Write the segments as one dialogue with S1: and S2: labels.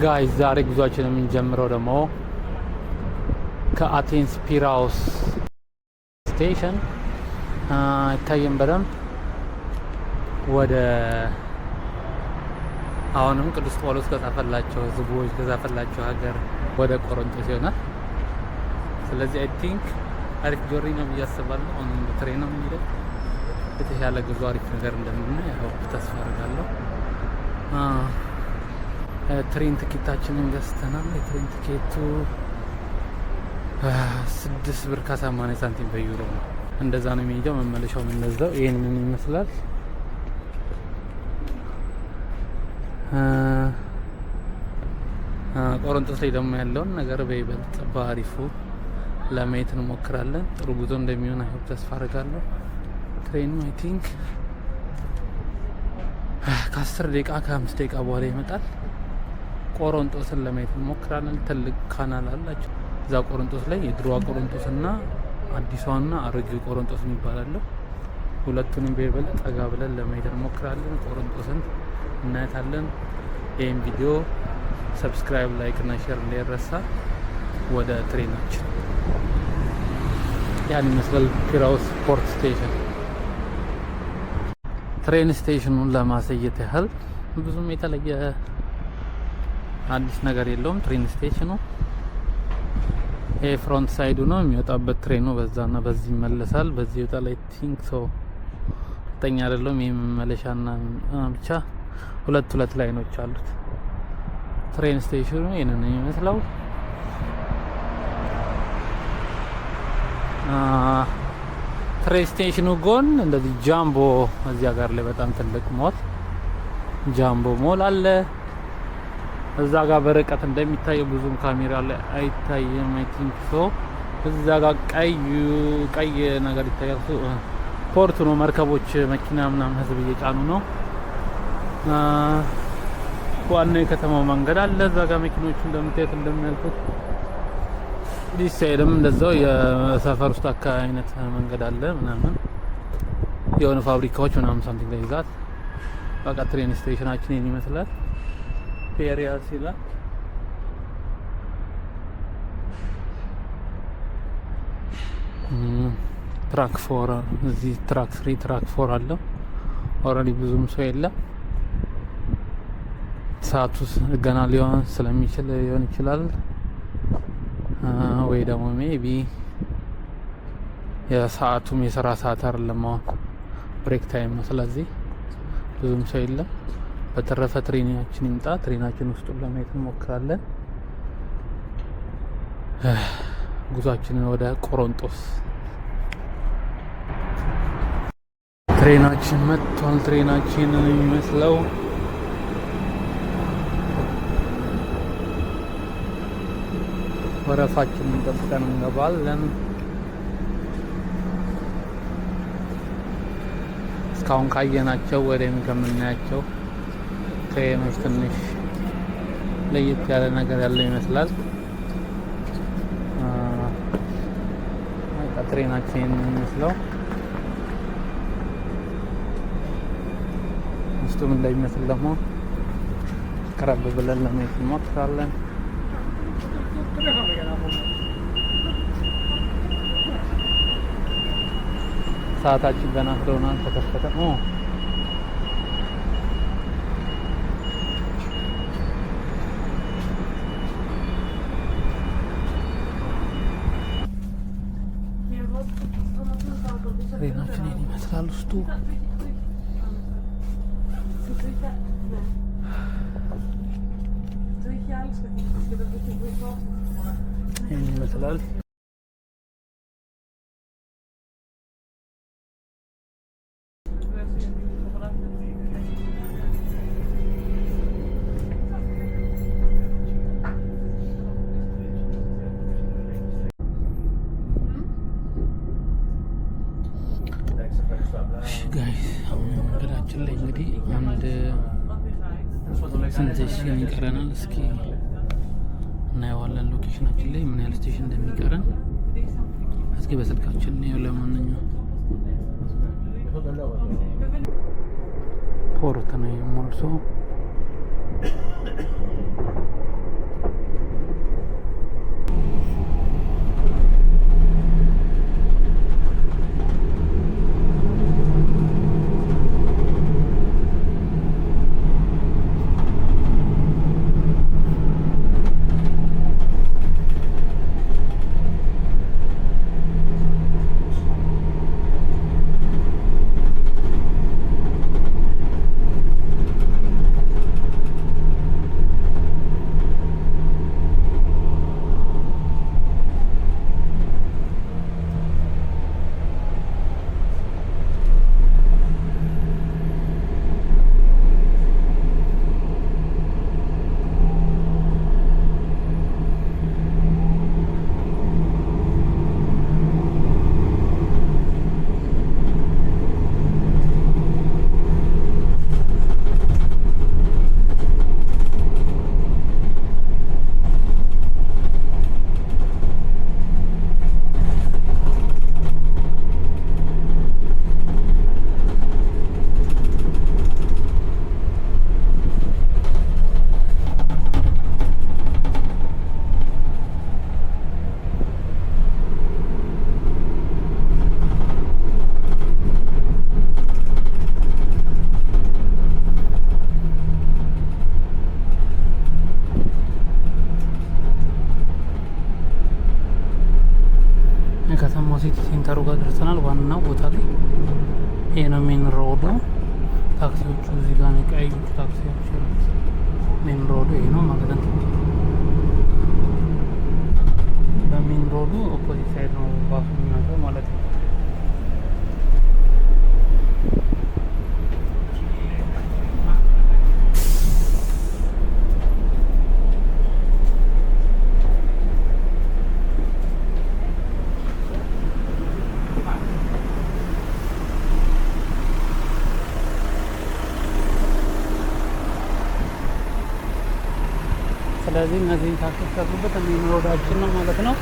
S1: ጋይስ ዛሬ ጉዟችን የምንጀምረው ደግሞ ከአቴንስ ፒራውስ ስቴሽን አይታየም በደንብ ወደ አሁንም ቅዱስ ጳውሎስ ከጻፈላቸው ህዝቦች ከጻፈላቸው ሀገር ወደ ቆሮንቶስ ይሆናል። ስለዚህ አይ ቲንክ አሪፍ ጆርኒ ነው ብዬ አስባለሁ። አሁን በትሬን ነው የሚሄደው። የተሻለ ጉዞ አሪፍ ነገር እንደምናይ ያው ተስፋ አደርጋለሁ። ትሬን ትኬታችንን ገዝተናል። የትሬን ትኬቱ 6 ብር ከ80 ሳንቲም በዩሮ ነው። እንደዛ ነው የሚሄደው። መመለሻውም እንደዛው ይሄንን ይመስላል። ቆሮንቶስ ላይ ደግሞ ያለውን ነገር በይበልጥ በአሪፉ ለማየት እንሞክራለን። ጥሩ ጉዞ እንደሚሆን አይሆን ተስፋ አደርጋለሁ። ትሬኑ አይ ቲንክ ከ10 ደቂቃ ከ5 ደቂቃ በኋላ ይመጣል። ቆሮንቶስን ለማየት እንሞክራለን። ትልቅ ካናል አላቸው እዛ ቆሮንቶስ ላይ የድሮዋ ቆሮንቶስና አዲሷና አሮጌው ቆሮንቶስ ይባላል። ሁለቱንም በይበልጥ ጠጋ ብለን ለማየት እንሞክራለን። ቆሮንቶስን እናያታለን። ይህን ቪዲዮ ሰብስክራይብ፣ ላይክ እና ሼር እንዳይረሳ። ወደ ትሬናችን ያን ይመስላል ፒራውስ ፖርት ስቴሽን። ትሬን ስቴሽኑን ለማሳየት ያህል ብዙም የተለየ አዲስ ነገር የለውም። ትሬን ስቴሽኑ ይሄ ፍሮንት ሳይዱ ነው የሚወጣበት ትሬኑ በዛና በዚህ ይመለሳል። በዚህ ወጣ ላይ ቲንክ ሶ ተኛ አይደለም። ይሄ መመለሻና ብቻ ሁለት ላይኖች አሉት። ትሬን ስቴሽኑ ይሄንን የሚመስለው ትሬን ስቴሽኑ ጎን እንደዚህ ጃምቦ እዚያ ጋር ላይ በጣም ትልቅ ሞል ጃምቦ ሞል አለ። እዛ ጋር በርቀት እንደሚታየው ብዙም ካሜራ ላይ አይታይም። አይ ቲንክ ሶ እዛ ጋር ቀይ ነገር ይታያል። ፖርት ነው። መርከቦች መኪና ምናምን ህዝብ እየጫኑ ነው። ዋናው የከተማው መንገድ አለ። እዛ ጋር መኪኖቹ እንደምታዩት እንደሚያልፉት ዲሳይድም እንደዛው የሰፈር ውስጥ አካባቢ አይነት መንገድ አለ ምናምን የሆነ ፋብሪካዎች ምናምን ሳምቲንግ ላይ ይዛት በቃ ትሬን ስቴሽናችን ይሄን ይመስላል። ፔሪያስ ይላል። ትራክ 4 እዚህ ትራክ 3 ትራክ 4 አለው። ኦልሬዲ ብዙም ሰው የለም። ሰዓቱ ገና ሊሆን ስለሚችል ሊሆን ይችላል ወይ ደግሞ ሜቢ የሰዓቱም የስራ ሰዓት አይደለም፣ አሁን ብሬክ ታይም ነው። ስለዚህ ብዙም ሰው የለም። በተረፈ ትሬናችን ይምጣ። ትሬናችን ውስጥ ለማየት እንሞክራለን። ጉዟችንን ወደ ቆሮንቶስ። ትሬናችን መጥቷል። ትሬናችን የሚመስለው ወረፋችንን ጠብቀን እንገባለን። እስካሁን ካየናቸው ወይም ከምናያቸው ትሬኖች ትንሽ ለየት ያለ ነገር ያለው ይመስላል። ትሬናችን የሚመስለው ውስጡም እንደሚመስል ደግሞ ቀረብ ብለን ለማየት እንሞክራለን። ሰዓታችን ገና ስለሆነ ተከፈተ። ትሬናችን ይህን ይመስላል። ውስጡ ይህን ይመስላል። ጋይስ መንገዳችን ላይ እንግዲህ አንድ ስንት ስቴሽን ይቀረናል? እስኪ እናየዋለን። ሎኬሽናችን ላይ ምን ያህል ስቴሽን እንደሚቀረን እስኪ በስልካችን ነው። ለማንኛውም ፖርት ነው የሞልሶ ሴንተሩ ጋር ደርሰናል። ዋናው ቦታ ላይ ይሄ ነው ሜን ሮዱ። ታክሲዎቹ እዚህ ጋር ነው፣ ቀዩ ታክሲዎች። ሜን ሮዱ ይሄ ነው ማለት ነው። በሜን ሮዱ ኦፖዚት ሳይድ ነው ባሱ የሚመጣው ማለት ነው። ስለዚህ እነዚህ ታክሲ ተሰሩበት ሜን ሮዳችን ነው ማለት ነው።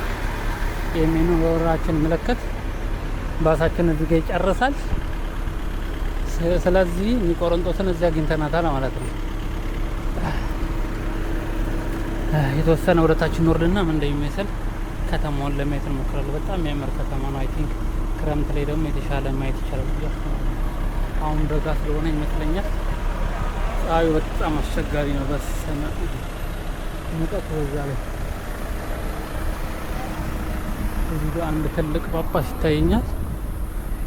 S1: የሜን ሮዳችን ምልክት ባሳችን እዚህ ጋር ይጨርሳል። ስለዚህ ቆሮንጦስን እዚህ አግኝተናታል ማለት ነው። የተወሰነ ወደታችን ወርድና ምን እንደሚመስል ከተማውን ለማየት እንሞክራለን። በጣም የሚያምር ከተማ ነው። አይ ቲንክ ክረምት ላይ ደግሞ የተሻለ ማየት ይቻላል። አሁን በጋ ስለሆነ ይመስለኛል ፀሐዩ በጣም አስቸጋሪ ነው። በሰነ ሙቀት በዛ ላይ እዚህ ጋር አንድ ትልቅ ጳጳስ ይታየኛል።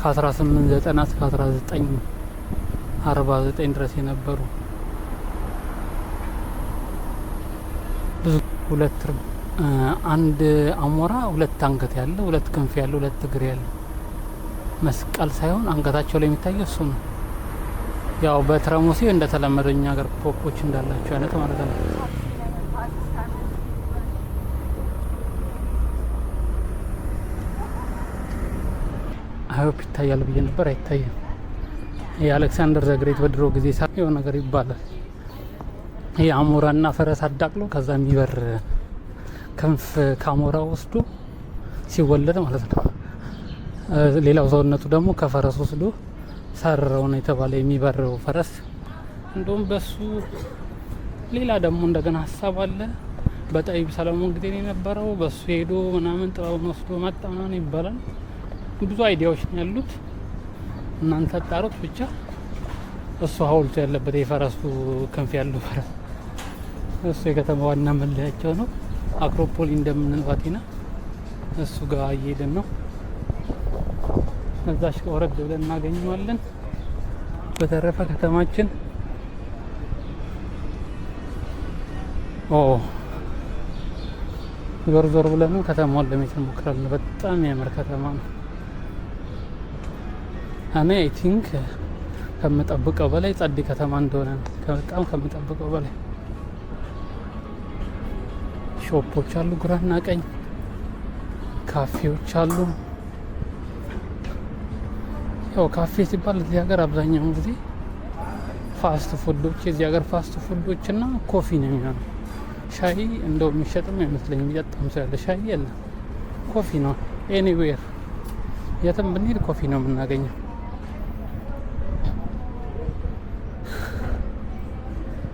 S1: ከ1890 እስከ 1949 ድረስ የነበሩ ብዙ አንድ አሞራ ሁለት አንገት ያለው፣ ሁለት ክንፍ ያለው፣ ሁለት እግር ያለው መስቀል ሳይሆን አንገታቸው ላይ የሚታየው እሱ ነው። ያው በትረሙሴ እንደተለመደው እኛ ሀገር ፖፖች እንዳላቸው አይነት ማለት ነው። አይሆፕ ይታያል ብዬ ነበር፣ አይታይም። የአሌክሳንደር ዘግሬት በድሮ ጊዜ የሆነ ነገር ይባላል። ይህ አሞራና ፈረስ አዳቅሎ ከዛ የሚበር ክንፍ ከአሞራ ወስዶ ሲወለድ ማለት ነው። ሌላው ሰውነቱ ደግሞ ከፈረስ ወስዶ ሰረው ነው የተባለ የሚበረው ፈረስ። እንደውም በሱ ሌላ ደግሞ እንደገና ሀሳብ አለ። በጠቢብ ሰለሞን ጊዜ ነው የነበረው። በሱ ሄዶ ምናምን ጥበቡን ወስዶ መጣ ምናምን ይባላል። ብዙ አይዲያዎች ነው ያሉት፣ እናንተ አጣሩት ብቻ። እሱ ሀውልቱ ያለበት የፈረሱ ክንፍ ያለው ፈረስ እሱ የከተማ ዋና መለያቸው ነው። አክሮፖሊ እንደምንለው አቴና እሱ ጋር እየሄድን ነው። እዛሽ ወረድ ብለን እናገኘዋለን። በተረፈ ከተማችን ዞር ዞር ብለን ከተማውን ለማየት እንሞክራለን። በጣም የሚያምር ከተማ ነው። እኔ አይ ቲንክ ከምጠብቀው በላይ ጸድ ከተማ እንደሆነ ነው። በጣም ከምጠብቀው በላይ ሾፖች አሉ፣ ግራና ቀኝ ካፌዎች አሉ። ያው ካፌ ሲባል እዚህ ሀገር አብዛኛውን ጊዜ ፋስት ፉዶች፣ የዚህ ሀገር ፋስት ፉዶች እና ኮፊ ነው የሚሆነው። ሻይ እንደው የሚሸጥም አይመስለኝም። እያጣም ሰው ያለ ሻይ የለም፣ ኮፊ ነው። ኤኒዌር የትም ብንሄድ ኮፊ ነው የምናገኘው።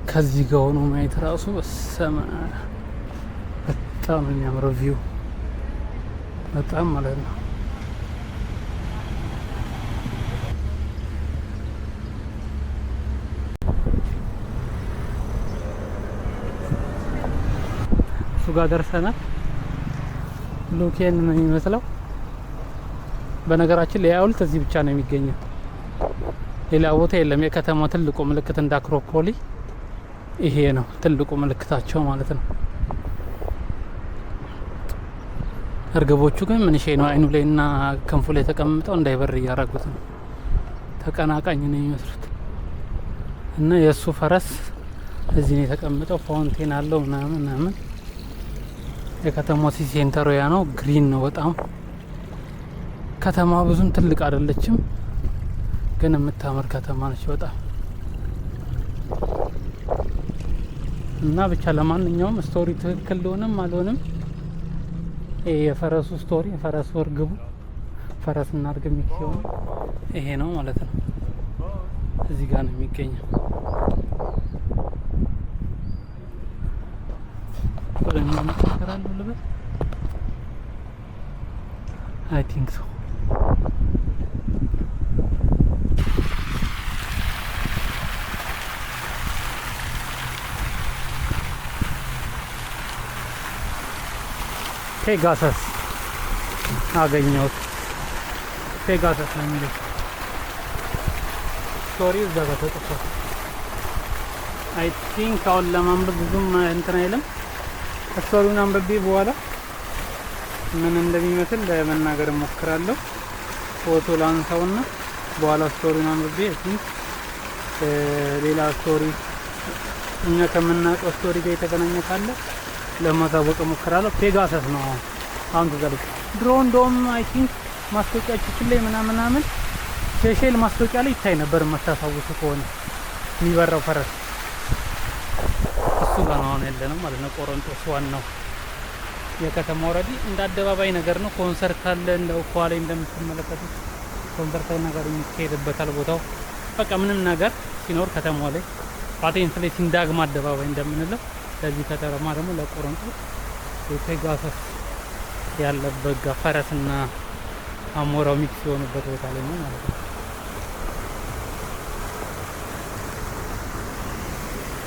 S1: ከዚህ ጋር ሆኖ ማየት ራሱ በሰማ በጣም የሚያምረው ቪው በጣም ማለት ነው። እሱ ጋር ደርሰናል። ሉኬን ነው የሚመስለው። በነገራችን ላይ ሐውልት እዚህ ብቻ ነው የሚገኘው፣ ሌላ ቦታ የለም። የከተማው ትልቁ ምልክት እንደ አክሮፖሊ ይሄ ነው ትልቁ ምልክታቸው ማለት ነው። እርግቦቹ ግን ምን ሼ ነው አይኑ ላይና ክንፉ ላይ ተቀምጠው እንዳይበር እያደረጉት ነው። ተቀናቃኝ ነው የሚመስሉት። እና የእሱ ፈረስ እዚህ ነው የተቀምጠው። ፋውንቴን አለው ምናምን ምናምን። የከተማው ሴንተሩ ያ ነው። ግሪን ነው በጣም። ከተማ ብዙም ትልቅ አይደለችም፣ ግን የምታምር ከተማ ነች በጣም። እና ብቻ ለማንኛውም ስቶሪ ትክክል ሊሆንም አልሆንም የፈረሱ ስቶሪ፣ የፈረሱ እርግቡ፣ ፈረስና እርግብ ሚክሲዮን ይሄ ነው ማለት ነው። እዚህ ጋር ነው የሚገኘው። ወደኛ ተከራሉ ልበል አይ ቲንክ ሶ። ፔጋሰስ አገኘሁት። ፔጋሰስ ነው የሚለው ስቶሪው እዛ ጋር ተጽፏል። አይ ቲንክ አሁን ለማንበብ ብዙም እንትን አይልም። ስቶሪውን አንብቤ በኋላ ምን እንደሚመስል ለመናገር እሞክራለሁ። ፎቶ ላንሳውና በኋላ ስቶሪውን አንብቤ አይ ቲንክ ሌላ ስቶሪ እኛ ከምናውቀው ስቶሪ ጋር የተገናኘ ካለ ለማሳወቅ እሞክራለሁ። ፔጋሰስ ነው አሁን ተዘርግ ድሮ እንደውም አይ ቲንክ ማስታወቂያችን ላይ ምናምን ሴሼል ማስታወቂያ ላይ ይታይ ነበር የምታስታውሱ ከሆነ የሚበራው ፈረስ እሱ ጋር ነው አሁን ያለነው ማለት ነው። ቆሮንጦስ ዋናው የከተማ ወረዲ እንደ አደባባይ ነገር ነው። ኮንሰርት ካለ እንደው ኳላ እንደምትመለከቱት ኮንሰርት ነገር የሚካሄድበታል ቦታው። በቃ ምንም ነገር ሲኖር ከተማው ላይ ፓቴንት ላይ ሲንዳግማ አደባባይ እንደምንለው ለዚህ ከተማ ደግሞ ለቆሮንጦስ የፔጋሰስ ያለበት ጋር ፈረስና አሞራው ሚክስ የሆኑበት ቦታ ላይ ነው ማለት ነው።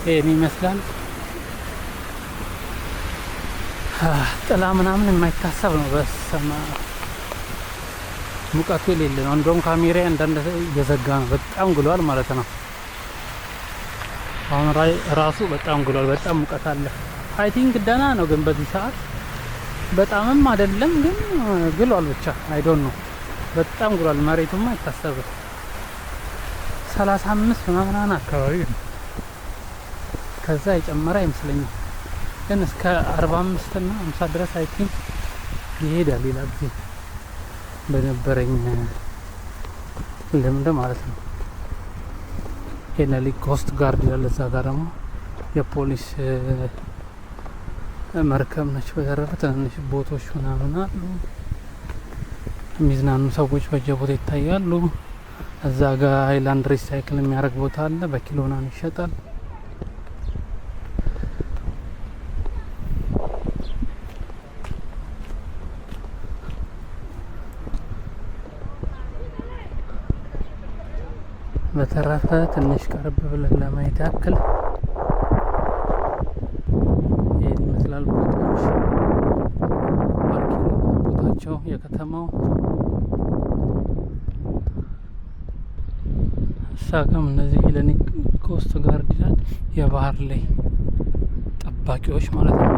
S1: ይሄን ይመስላል። ጥላ ምናምን የማይታሰብ ነው። በሰማ ሙቀቱ የሌለ ነው። እንደውም ካሜራ አንዳንድ እየዘጋ ነው። በጣም ግሏል ማለት ነው። አሁን ራሱ በጣም ግሏል። በጣም ሙቀት አለ። አይ ቲንክ ደህና ነው ግን በዚህ ሰዓት በጣምም አይደለም ግን ግሏል። ብቻ አይ ዶንት ኖ በጣም ግሏል። መሬቱማ አይታሰብም። 35 ምናምን አካባቢ ነው። ከዛ የጨመረ አይመስለኝም ግን እስከ 45 እና 50 ድረስ አይ ቲንክ ይሄዳል። ሌላ ጊዜ በነበረኝ ልምድ ማለት ነው። የነሊ ኮስት ጋርድ ይላል። እዛ ጋር ደግሞ የፖሊስ መርከብ ነች። በተረፈ ትንንሽ ቦቶች ምናምን አሉ። የሚዝናኑ ሰዎች በየቦታ ይታያሉ። እዛ ጋር ሃይላንድ ሪሳይክል የሚያደርግ ቦታ አለ። በኪሎ ምናምን ይሸጣል። በተረፈ ትንሽ ቀረብ ብለን ለማየት ያክል ይሄን ይመስላል። ቦታዎች ፓርኪንግ ቦታቸው የከተማው ሳጋም እነዚህ ሄለኒክ ኮስት ጋርድ ይላል። የባህር ላይ ጠባቂዎች ማለት ነው።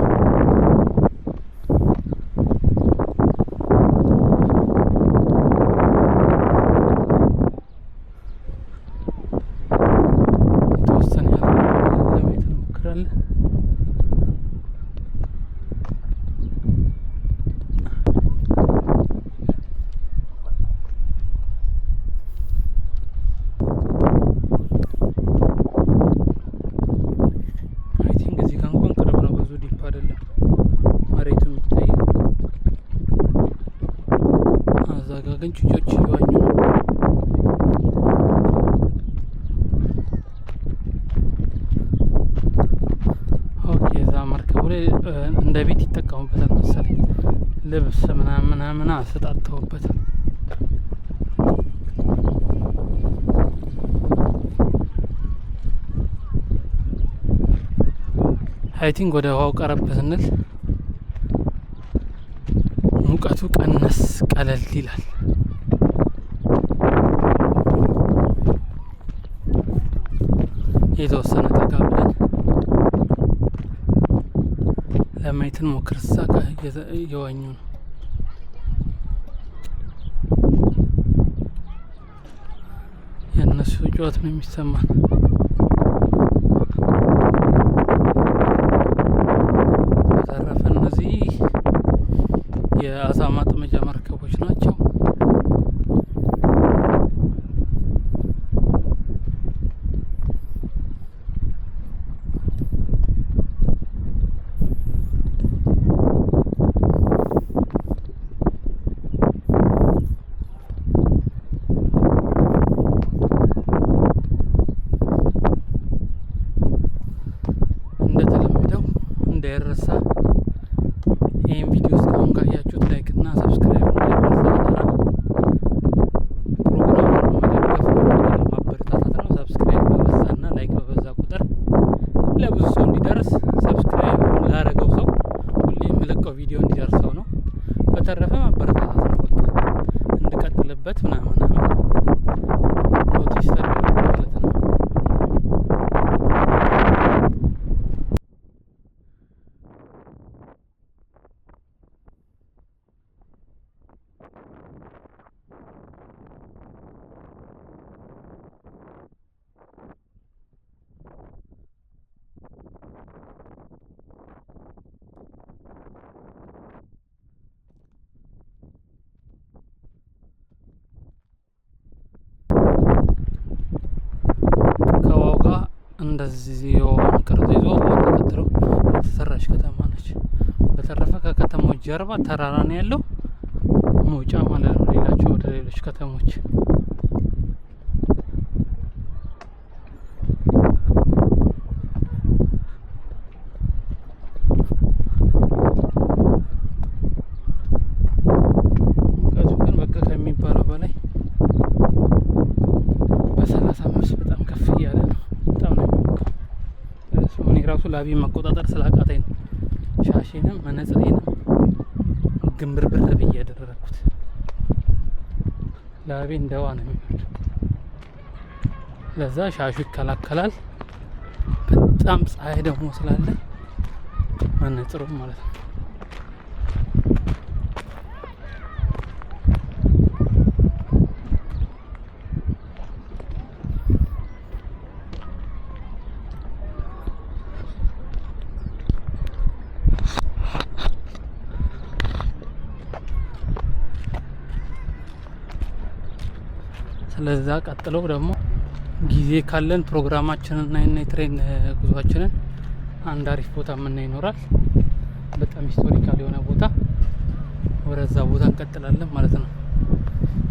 S1: ግን ጩጮች እየዋኙ ነው። ኦኬ እዛ መርከቡ ላይ እንደ ቤት ይጠቀሙበታል መሰለኝ። ልብስ ምናምን አሰጣጥተውበታል። አይ ቲንክ ወደ ውሃው ቀረብ ስንል ሙቀቱ ቀነስ ቀለል ይላል። የተወሰነ ጠጋ ብለን ለማየት እንሞክር። እዛ ጋር እየዋኙ ነው። የእነሱ ጩኸት ነው የሚሰማን። በተረፈ እነዚህ የአሳ ማጥመጃ መርከቦች ናቸው። እንደተለመደው እንዳይረሳ ይህን ቪዲዮ እስካሁን ካያችሁት ላይክ እና ሰብስክራይብ እንዳይረሳ። ፕሮግራሙን መደገፍ ነው፣ ማበረታታት ነው። ሰብስክራይብ በበዛና ላይክ በበዛ ቁጥር ለብዙ ሰው እንዲደርስ ሰብስክራይብ ላረገው ሰው ሁሌ የምለቀው ቪዲዮ እንዲደርሰው ነው። በተረፈ ማበረታታት ነው፣ በቃ እንድቀጥልበት ምናምን እንደዚህ የሆነ ቅርጽ ይዞ ተከትሎ የተሰራች ከተማ ነች። በተረፈ ከከተማው ጀርባ ተራራ ነው ያለው መውጫ ማለት ነው ሌላቸው ወደ ሌሎች ከተሞች። ሙቀቱ ግን በቃ ከሚባለው በላይ በ35 በጣም ከፍ እያለ ነው። በጣም ነው የሚሞቀው። እኔ ራሱ ላቢ መቆጣጠር ስላቃተኝ ነው ሻሼንም መነጽሬንም ግንብርብር ብዬ ያደረኩት። ላቤ እንደዋ ነው የሚወርድ። ለዛ ሻሹ ይከላከላል። በጣም ፀሐይ ደግሞ ስላለ መነጽሩ ማለት ነው። ስለዛ ቀጥለው ደግሞ ጊዜ ካለን ፕሮግራማችንና የትሬን ጉዟችንን አንድ አሪፍ ቦታ ምን ይኖራል፣ በጣም ሂስቶሪካል የሆነ ቦታ ወደዛ ቦታ እንቀጥላለን ማለት ነው።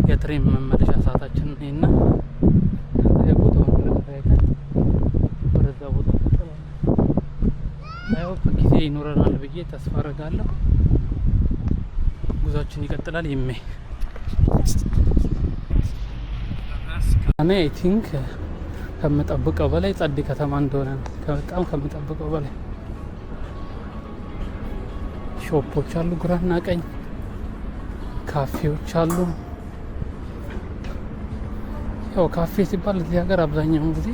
S1: የትሬን መመለሻ ሰዓታችንን እና ከዛ የቦታውን ረጋይተን ወደዛ ቦታ እንቀጥላለን። ያው ጊዜ ይኖረናል ብዬ ተስፋ አደርጋለሁ። ጉዟችን ይቀጥላል። እኔ አይ ቲንክ ከምጠብቀው በላይ ጸድ ከተማ እንደሆነ ነው። በጣም ከምጠብቀው በላይ ሾፖች አሉ፣ ግራና ቀኝ ካፌዎች አሉ። ያው ካፌ ሲባል እዚህ ሀገር አብዛኛውን ጊዜ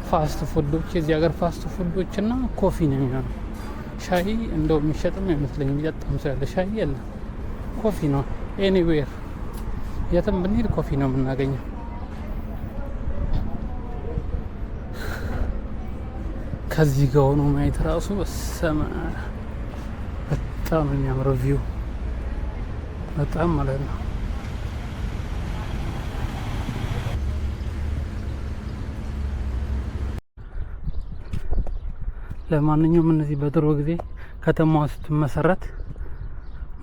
S1: ፋስት ፉዶች፣ የዚህ ሀገር ፋስት ፉዶች እና ኮፊ ነው የሚሆነው። ሻይ እንደው የሚሸጥም አይመስለኝም፣ የሚጠጣም ሰው ያለ ሻይ የለም። ኮፊ ነው። ኤኒዌር የትም ብንሄድ ኮፊ ነው የምናገኘው። ከዚህ ጋር ሆኖ ማየት ራሱ በሰማ በጣም የሚያምረው ቪው በጣም ማለት ነው። ለማንኛውም እነዚህ በድሮ ጊዜ ከተማዋ ስትመሰረት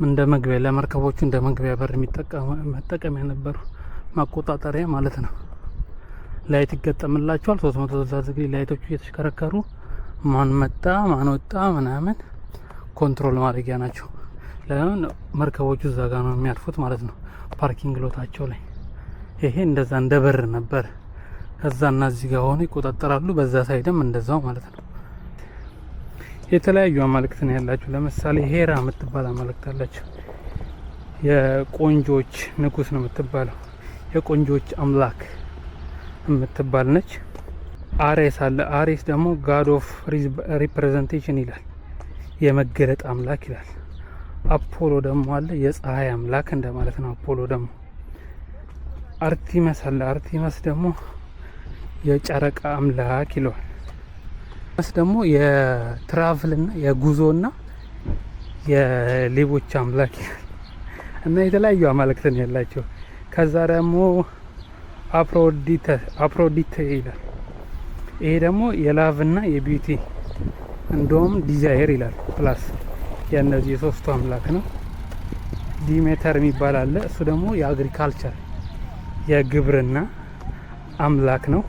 S1: እንደ መግቢያ ለመርከቦቹ እንደ መግቢያ በር መጠቀም የነበሩ መቆጣጠሪያ ማለት ነው። ላይት ይገጠምላቸዋል። 360 ዲግሪ ላይቶቹ እየተሽከረከሩ ማን መጣ ማን ወጣ ምናምን ኮንትሮል ማድረጊያ ናቸው። ለምን መርከቦቹ እዛ ጋር ነው የሚያርፉት ማለት ነው፣ ፓርኪንግ ሎታቸው ላይ። ይሄ እንደዛ እንደ በር ነበር። ከዛ እና እዚህ ጋር ሆኖ ይቆጣጠራሉ። በዛ ሳይድም እንደዛው ማለት ነው። የተለያዩ አማልክት ነው ያላቸው። ለምሳሌ ሄራ የምትባል አማልክት አላቸው። የቆንጆች ንጉስ ነው የምትባለው። የቆንጆች አምላክ የምትባል ነች። አሬስ አለ። አሬስ ደግሞ ጋድ ኦፍ ሪፕሬዘንቴሽን ይላል፣ የመገለጥ አምላክ ይላል። አፖሎ ደግሞ አለ፣ የፀሐይ አምላክ እንደማለት ነው። አፖሎ ደግሞ አርቲመስ አለ። አርቲመስ ደግሞ የጨረቃ አምላክ ይለዋል። መስ ደግሞ የትራቭልና የጉዞና የሌቦች አምላክ ይላል። እና የተለያዩ አማልክትን ያላቸው። ከዛ ደግሞ አፕሮዲት ይላል። ይሄ ደግሞ የላቭና የቢዩቲ እንደውም ዲዛይር ይላል። ፕላስ የእነዚህ የሶስቱ አምላክ ነው። ዲሜተር የሚባል አለ። እሱ ደግሞ የአግሪካልቸር የግብርና አምላክ ነው።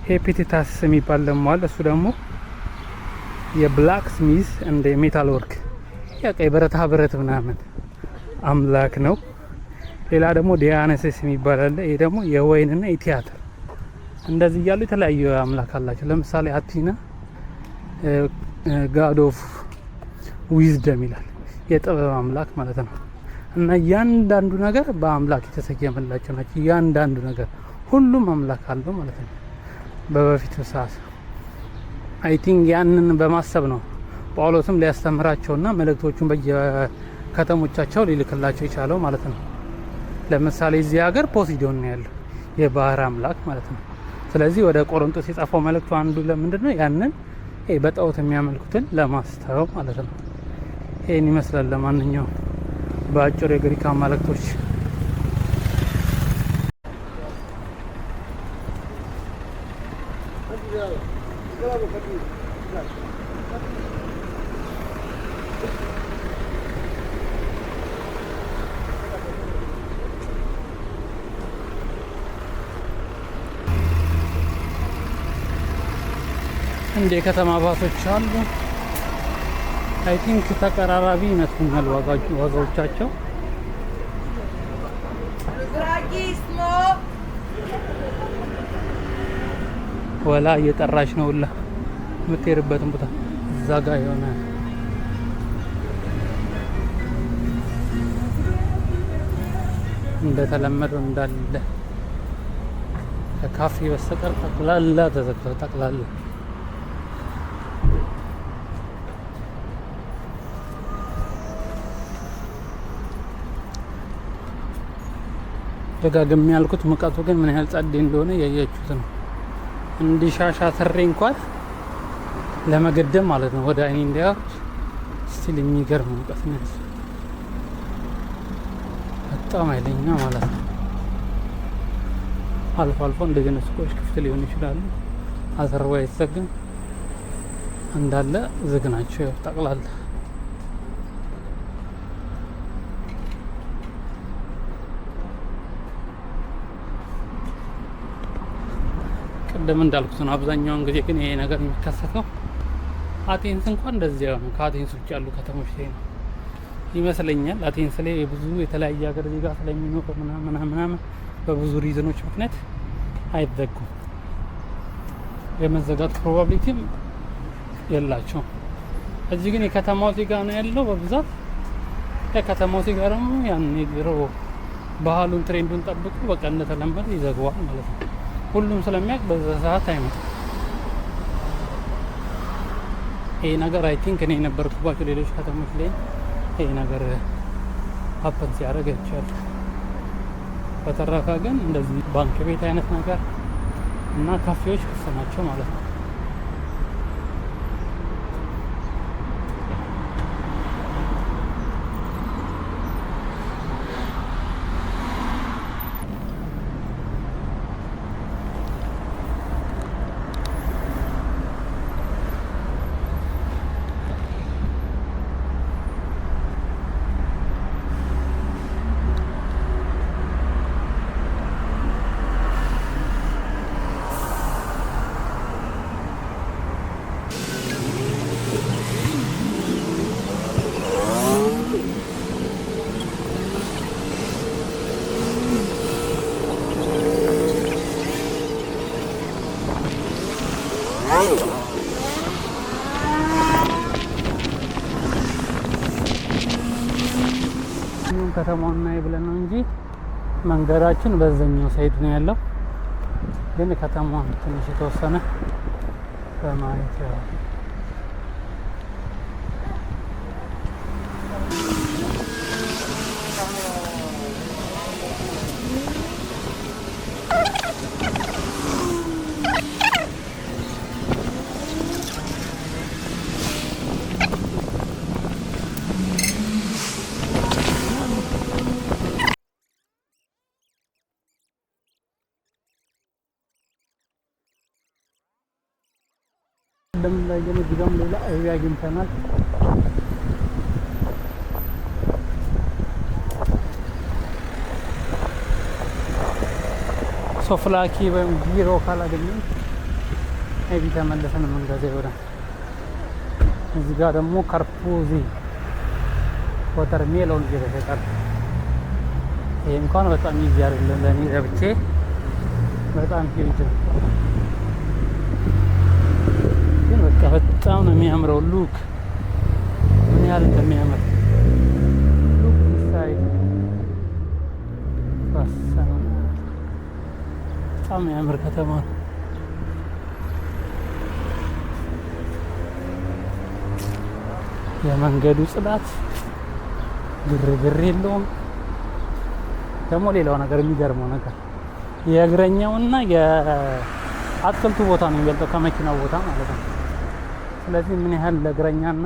S1: ሄፒቲታስ የሚባል ደግሞ አለ። እሱ ደግሞ የብላክ ስሚዝ እንደ ሜታል ወርክ የቀይ ብረታ ብረት ምናምን አምላክ ነው። ሌላ ደግሞ ዲያነሲስ የሚባል አለ። ይሄ ደግሞ የወይንና የቲያትር እንደዚህ እያሉ የተለያዩ አምላክ አላቸው። ለምሳሌ አቲና ጋድ ኦፍ ዊዝደም ይላል፣ የጥበብ አምላክ ማለት ነው። እና እያንዳንዱ ነገር በአምላክ የተሰየመላቸው ናቸው። እያንዳንዱ ነገር ሁሉም አምላክ አለው ማለት ነው። በበፊቱ ሰዓት አይ ቲንክ ያንን በማሰብ ነው ጳውሎስም ሊያስተምራቸውና መልእክቶቹን በየከተሞቻቸው ሊልክላቸው የቻለው ማለት ነው። ለምሳሌ እዚህ ሀገር ፖሲዶን ነው ያለው፣ የባህር አምላክ ማለት ነው። ስለዚህ ወደ ቆሮንቶስ የጻፈው መልእክቱ አንዱ ለምንድን ነው? ያንን በጣዖት የሚያመልኩትን ለማስተው ማለት ነው። ይሄን ይመስላል። ለማንኛውም በአጭሩ የግሪክ አማልክቶች እንደ ከተማ ባሶች አሉ። አይ ቲንክ ተቀራራቢ ይመስሉኛል ዋጋዎቻቸው። ወላ እየጠራች ነው ሁላ የምትሄድበትን ቦታ እዛ ጋር የሆነ እንደተለመደው እንዳለ ከካፌ በስተቀር ጠቅላላ ተዘግቷል። ጠቅላላ ደጋግሜ ያልኩት ሙቀቱ ግን ምን ያህል ጸዴ እንደሆነ ያያችሁት ነው። እንዲሻሻ ትሬ እንኳን ለመገደም ማለት ነው ወደ አይኔ እንዲያች ስቲል የሚገርም ሙቀት ነው። በጣም ኃይለኛ ማለት ነው። አልፎ አልፎ እንደዚህ ነው ሱቆች ክፍት ሊሆኑ ይችላሉ። አዘርዋይስ ግን እንዳለ ዝግ ናቸው ጠቅላላ። ቅድም እንዳልኩት ነው። አብዛኛውን ጊዜ ግን ይሄ ነገር የሚከሰተው አቴንስ እንኳን እንደዚህ ነው። ከአቴንስ ውጭ ያሉ ከተሞች ላይ ነው ይመስለኛል። አቴንስ ላይ ብዙ የተለያየ ሀገር ዜጋ ስለሚኖር ምናምን በብዙ ሪዝኖች ምክንያት አይዘጉም። የመዘጋት ፕሮባቢሊቲም የላቸውም። እዚህ ግን የከተማው ዜጋ ነው ያለው በብዛት። የከተማው ዜጋ ደግሞ ያን የድሮ ባህሉን ትሬንዱን ጠብቆ በቃ እንደተለመደ ይዘግዋል ማለት ነው። ሁሉም ስለሚያውቅ በዛ ሰዓት አይመጣም። ይሄ ነገር አይ ቲንክ እኔ የነበርኩባቸው ሌሎች ከተሞች ላይ ይሄ ነገር ሀፐን ሲያደርግ አይቻል። በተረፈ ግን እንደዚህ ባንክ ቤት አይነት ነገር እና ካፌዎች ክፍት ናቸው ማለት ነው። ከተማውን ናይ ብለን ነው እንጂ መንገዳችን በዛኛው ሳይድ ነው ያለው። ግን ከተማውን ትንሽ የተወሰነ በማየት ያው ላይ ግን ሌላ ኤሪያ አግኝተናል። ሶፍላኪ ወይም ቢሮ ካላገኘን አይቢ ተመለሰን መንገድ ይወራል። እዚህ ጋር ደግሞ ካርፑዚ ወተር ሜሎን ይዘጋል። ይሄ እንኳን በጣም ይዚ አይደለም ለኔ ገብቼ በጣም ሂልት ነው። በጣም ነው የሚያምረው። ሉክ ምን ያህል እንደሚያምር ሉክ ኢንሳይድ በጣም የሚያምር ከተማ ነው። የመንገዱ ጽዳት ግርግር የለውም። ደግሞ ሌላው ነገር የሚገርመው ነገር የእግረኛውና የአትክልቱ ቦታ ነው የሚበልጠው ከመኪናው ቦታ ማለት ነው። ስለዚህ ምን ያህል ለእግረኛና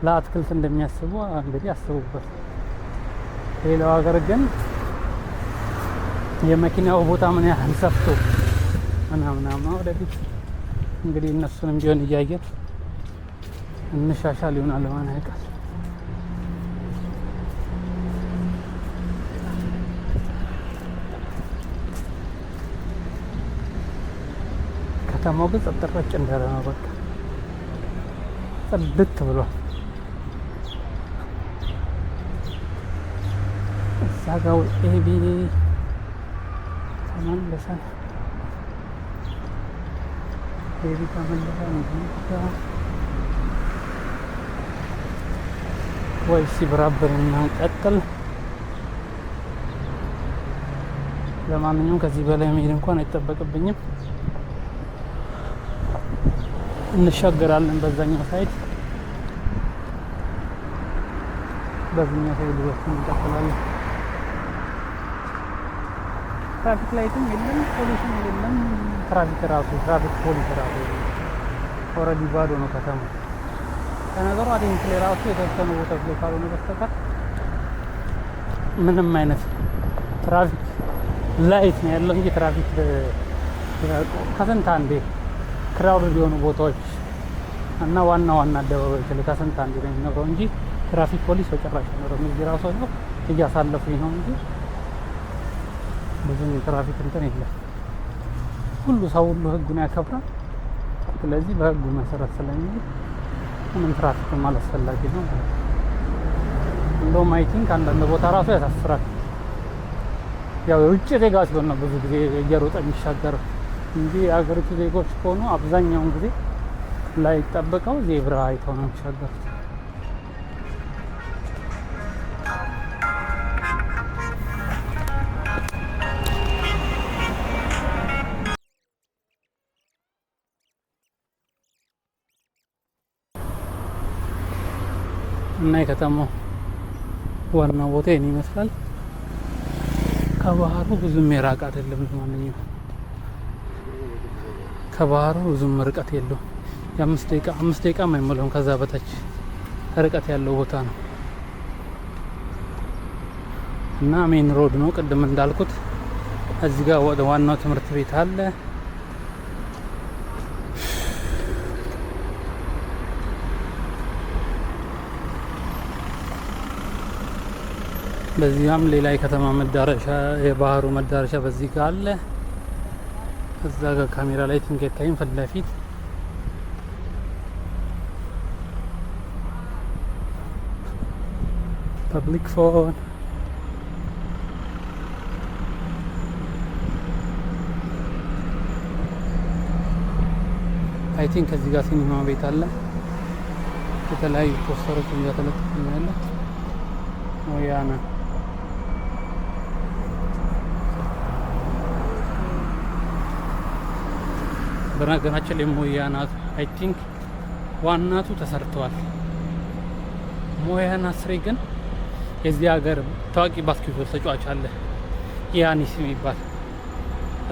S1: ለአትክልት እንደሚያስቡ እንግዲህ አስቡበት። ሌላው ሀገር ግን የመኪናው ቦታ ምን ያህል ሰፍቶ ምናምን ወደፊት እንግዲህ እነሱንም ቢሆን እያየን እንሻሻል ይሆናል። ለማን ያውቃል። ከተማው ግን ጸጥ ረጭ እንዳለ ነው። በቃ ጽድት ብሏል። እዛ ጋር ኤቢ ተመለሰን ወይ ሲብራብር እናንቀጥል። ለማንኛውም ከዚህ በላይ መሄድ እንኳን አይጠበቅብኝም። እንሻገራለን በዛኛው ሳይድ፣ በዚህኛው ሳይድ ወጥተን እንቀጥላለን። ትራፊክ ላይትም የለም፣ ፖሊስም የለም። ትራፊክ ፖሊስ ራሱ ኦልሬዲ ባዶ ነው ከተማ። ከነገሩ አዴንት ላይ ራሱ የተወሰኑ ቦታዎች ላይ ካልሆነ በስተቀር ምንም አይነት ትራፊክ ላይት ነው ያለው እንጂ ትራፊክ ከስንት አንዴ ክራውድ የሆኑ ቦታዎች እና ዋና አደባባዮች ላይ ከስንት አንዴ ነው የሚኖረው እንጂ ትራፊክ ፖሊስ በጭራሽ አይኖርም። እዚህ ራሱ ነው እያሳለፉኝ ነው እንጂ ብዙም የትራፊክ እንትን የለም። ሰው ሁሉ ህጉን ያከብራል። ስለዚህ በህጉ መሰረት ስለሚሄድ ምንም ትራፊክም አላስፈላጊ ነው። እንደውም አይ ቲንክ አንዳንድ ቦታ ራሱ ያሳፍራል። ያው የውጭ ዜጋ ሲሆን ነው ብዙ ጊዜ እየሮጠ የሚሻገረው እንጂ የሀገሪቱ ዜጎች ከሆኑ አብዛኛውን ጊዜ ላይ ጠብቀው ዜብራ አይተው ነው የሚሻገሩት። እና የከተማው ዋና ቦታ ይሄን ይመስላል። ከባህሩ ብዙም የራቅ አይደለም። ለማንኛውም ከባህሩ ብዙም ርቀት የለውም። የአምስት ደቂቃ አይሞላውም። ከዛ በታች ርቀት ያለው ቦታ ነው እና ሜን ሮድ ነው። ቅድም እንዳልኩት እዚህ ጋር ወደ ዋናው ትምህርት ቤት አለ። በዚህም ሌላ የከተማ መዳረሻ የባህሩ መዳረሻ በዚህ ጋር አለ። እዛ ጋር ካሜራ ላይ ትንገት ታይም ፊት ለፊት ፐብሊክ ፎን አይ ቲንክ ከዚህ ጋር ሲኒማ ቤት አለ። የተለያዩ ፖስተሮች እንደተለጠፉ ነው ያለ ሞያና በነገራችን ላይ ሞያና አይ ቲንክ ዋናቱ ተሰርተዋል። ሞያና ስሬ ግን የዚህ ሀገር ታዋቂ ባስኬትቦል ተጫዋች አለ ያኒስ የሚባል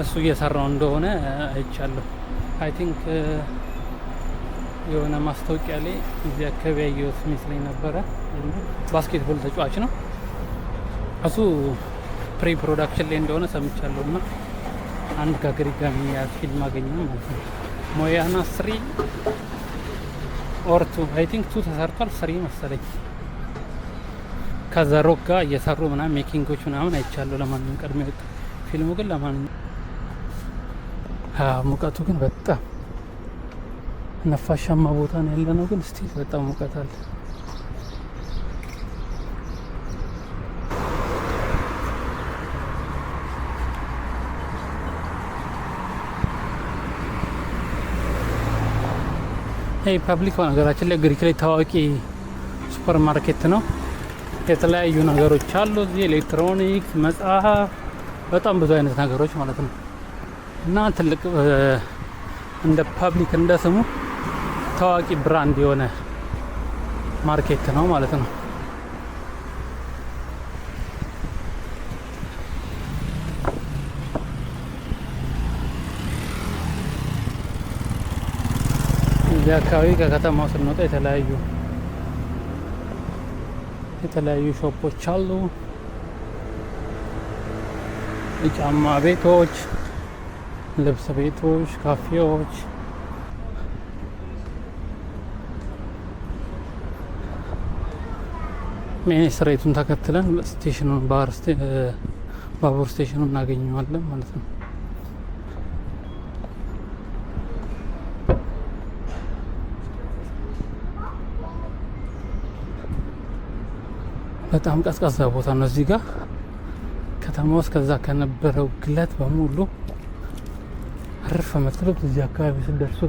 S1: እሱ እየሰራው እንደሆነ አይቻለሁ። አይ ቲንክ የሆነ ማስታወቂያ ላይ እዚህ አካባቢ ያየሁት መስለኝ ነበረ። ባስኬትቦል ተጫዋች ነው እሱ። ፕሪ ፕሮዳክሽን ላይ እንደሆነ ሰምቻለሁ እና አንድ ከግሪክ ጋር የሚያዝ ፊልም አገኘ ማለት ነው። ሞያና 3 ኦር 2 አይ ቲንክ 2 ተሰርቷል። 3 መሰለኝ ከዘሮክ ጋር እየሰሩ ምናምን ሜኪንጎች ምናምን አይቻለሁ። ለማንኛውም ቀድሞ የወጣ ፊልሙ ግን ለማንኛውም ሙቀቱ ግን በጣም ነፋሻማ ቦታ ነው ያለ ነው። ግን ስቲል በጣም ሙቀት አለ። ይሄ ፐብሊክ ነገራችን ላይ ግሪክ ላይ ታዋቂ ሱፐር ማርኬት ነው። የተለያዩ ነገሮች አሉ እዚህ ኤሌክትሮኒክስ፣ መጽሐፍ፣ በጣም ብዙ አይነት ነገሮች ማለት ነው እና ትልቅ እንደ ፐብሊክ እንደ ስሙ ታዋቂ ብራንድ የሆነ ማርኬት ነው ማለት ነው። እዚህ አካባቢ ከከተማው ስንወጣ የተለያዩ ሾፖች አሉ። የጫማ ቤቶች፣ ልብስ ቤቶች፣ ካፌዎች ሜን ስትሬቱን ተከትለን ስቴሽኑን ባቡር ስቴሽኑን እናገኘዋለን ማለት ነው። በጣም ቀዝቃዛ ቦታ ነው። እዚህ ጋር ከተማ ውስጥ ከዛ ከነበረው ግለት በሙሉ አረፍ የምትሉት እዚህ አካባቢ ስትደርሱ።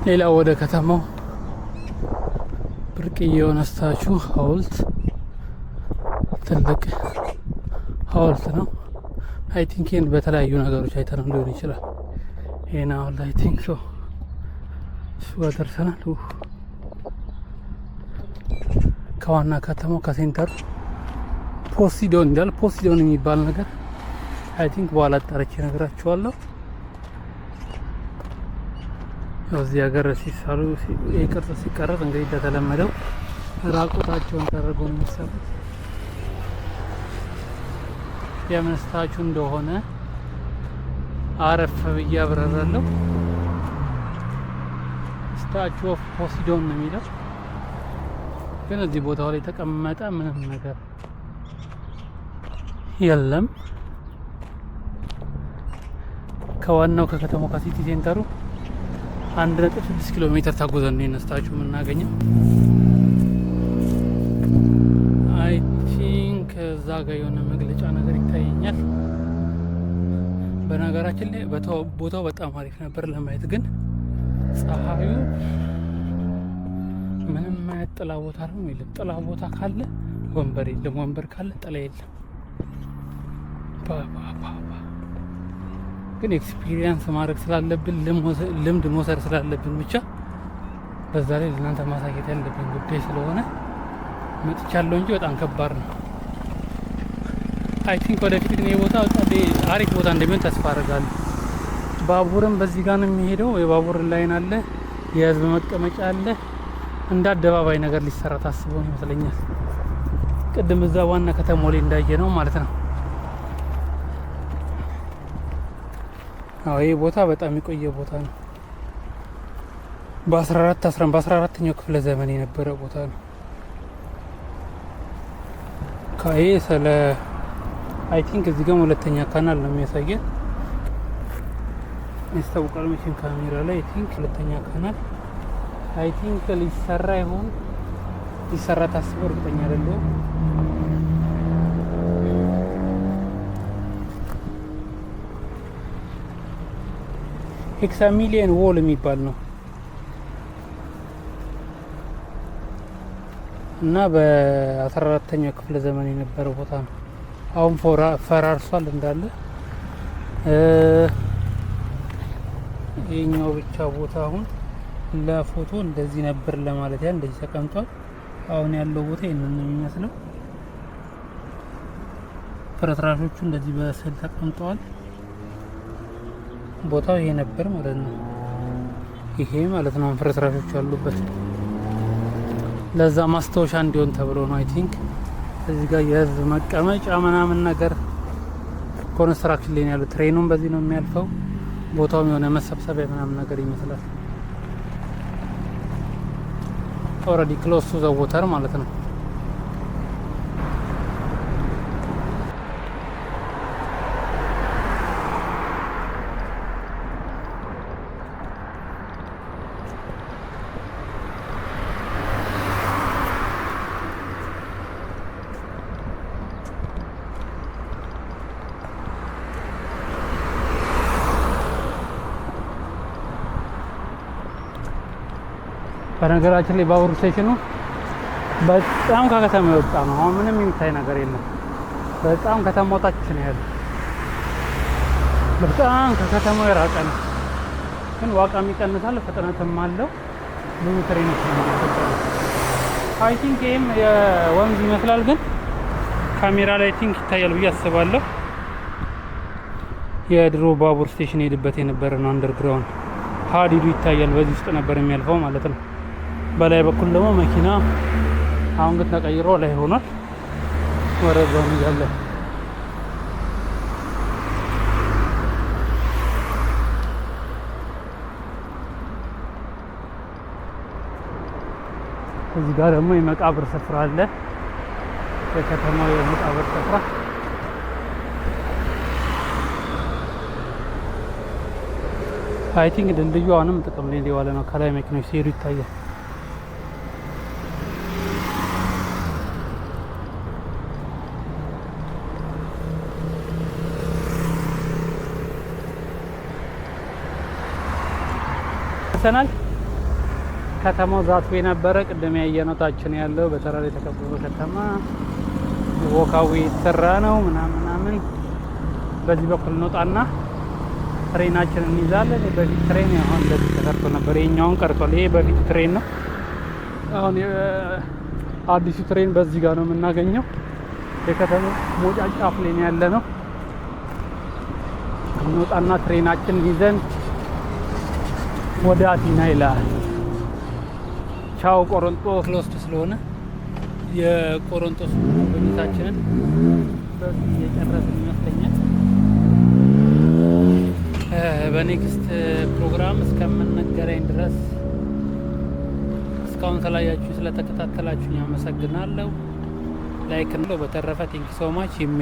S1: ሌላ ወደ ከተማው ብርቅዬ የሆነ ስታቹ ሐውልት ትልቅ ሐውልት ነው። አይ ቲንክ ይህን በተለያዩ ነገሮች አይተነው ሊሆን ይችላል። ይህን ሐውልት አይ ቲንክ ሶ እሱ ጋር ደርሰናል። ከዋና ከተማው ከሴንተሩ ፖሲዶን እንዳል ፖሲዶን የሚባል ነገር አይ ቲንክ በኋላ አጣርቼ እነግራችኋለሁ። እዚህ ሀገር ሲሰሩ የቅርጽ ሲቀረጽ እንግዲህ እንደተለመደው ራቁታቸውን ተደርገው ነው የሚሰሩት። የምን ስታቹ እንደሆነ አረፍ ብዬ አብራራለሁ። ስታቹ ኦፍ ፖሲዶን ነው የሚለው፣ ግን እዚህ ቦታው ላይ የተቀመጠ ምንም ነገር የለም። ከዋናው ከከተማው ከሲቲ ሴንተሩ 1.6 ኪሎ ሜትር ተጉዘን ነው የነስታችሁ የምናገኘው። አይ ቲንክ እዛ ጋር የሆነ መግለጫ ነገር ይታየኛል። በነገራችን ላይ ቦታው በጣም አሪፍ ነበር ለማየት፣ ግን ፀሐዩ ምንም አይነት ጥላ ቦታ ነው የለም። ጥላ ቦታ ካለ ወንበር የለም፣ ወንበር ካለ ጥላ የለም። ግን ኤክስፒሪየንስ ማድረግ ስላለብን ልምድ መውሰድ ስላለብን ብቻ በዛ ላይ ለእናንተ ማሳየት ያለብን ጉዳይ ስለሆነ መጥቻለሁ እንጂ በጣም ከባድ ነው። አይ ቲንክ ወደፊት ግን የቦታ አሪፍ ቦታ እንደሚሆን ተስፋ አደርጋለሁ። ባቡርም በዚህ ጋር ነው የሚሄደው። የባቡር ላይን አለ፣ የህዝብ መቀመጫ አለ። እንደ አደባባይ ነገር ሊሰራ ታስቦ ይመስለኛል። ቅድም እዛ ዋና ከተማው ላይ እንዳየ ነው ማለት ነው። ይህ ቦታ በጣም የቆየ ቦታ ነው። በ14ኛው ክፍለ ዘመን የነበረ ቦታ ነው። ይሄ ስለ አይ ቲንክ እዚህ ጋር ሁለተኛ ካናል ነው የሚያሳየን ያስታውቃል። መቼም ካሜራ ላይ አይ ቲንክ ሁለተኛ ካናል አይ ቲንክ ሊሰራ ይሆን ሊሰራ ታስቦ እርግጠኛ አይደለሁም። ሄክሳሚሊየን ዎል የሚባል ነው። እና በ14ኛው ክፍለ ዘመን የነበረ ቦታ ነው። አሁን ፈራርሷል እንዳለ። ይሄኛው ብቻ ቦታ አሁን ለፎቶ እንደዚህ ነበር ለማለት ያ እንደዚህ ተቀምጧል። አሁን ያለው ቦታ ይሄንን ነው የሚመስለው። ፍርስራሾቹ እንደዚህ በስዕል ተቀምጠዋል። ቦታው ይሄ ነበር ማለት ነው። ይሄ ማለት ነው ፍርስራሾቹ ያሉበት። ለዛ ማስታወሻ እንዲሆን ተብሎ ነው አይ ቲንክ። እዚህ ጋር የህዝብ መቀመጫ ምናምን ነገር ኮንስትራክሽን ላይ ያለው። ትሬኑም በዚህ ነው የሚያልፈው። ቦታውም የሆነ መሰብሰቢያ ምናምን ነገር ይመስላል። ኦልሬዲ ክሎዝ ቱ ዘ ዋተር ማለት ነው። በነገራችን ላይ ባቡር ስቴሽኑ በጣም ከከተማ የወጣ ነው። አሁን ምንም የሚታይ ነገር የለም። በጣም ከተማው ታች ነው ያለው። በጣም ከከተማው የራቀ ነው። ግን ዋጋም ይቀንሳል፣ ፍጥነትም አለው። ብዙ ትሬኖች ነው። አይ ቲንክ ይሄም የወንዝ ይመስላል፣ ግን ካሜራ ላይ ቲንክ ይታያል ብዬ አስባለሁ። የድሮ ባቡር ስቴሽን ሄድበት የነበረ ነው። አንደርግራውንድ ሀዲዱ ይታያል። በዚህ ውስጥ ነበር የሚያልፈው ማለት ነው። በላይ በኩል ደግሞ መኪና አሁን ግን ተቀይሮ ላይ ሆኗል። ወረዳው ነው ያለ። እዚህ ጋር ደግሞ የመቃብር ስፍራ አለ። የከተማው የመቃብር ስፍራ አይ ቲንክ ድልድዩ አሁንም ጥቅም ላይ የዋለ ነው። ከላይ መኪኖች ሲሄዱ ይታያል። ሰናል ከተማው ዛትዌ ነበረ። ቅድም ያየነው ታች ነው ያለው በተራራ የተከበበ ከተማ። ወካዊ የተሰራ ነው ምናምን። በዚህ በኩል እንወጣና ትሬናችንን እንይዛለን። በፊት ትሬን አሁን እንደዚህ ተሰርቶ ነበር። ይሄኛውን ቀርቷል። ይሄ በፊት ትሬን ነው። አሁን አዲሱ ትሬን በዚህ ጋር ነው የምናገኘው። የከተማው ሞጫ ጫፍ ላይ ነው ያለ ነው። እንወጣና ትሬናችንን ይዘን ወደ አቲና ይላል። ቻው ቆሮንጦስ ልወስድ ስለሆነ የቆሮንጦስ ጉብኝታችንን በዚህ የጨረስን ይመስለኛል። በኔክስት ፕሮግራም እስከምንገናኝ ድረስ እስካሁን ስላያችሁ ስለተከታተላችሁ አመሰግናለሁ። ላይክ ነው። በተረፈ ቴንክ ሶ ማች ይሜ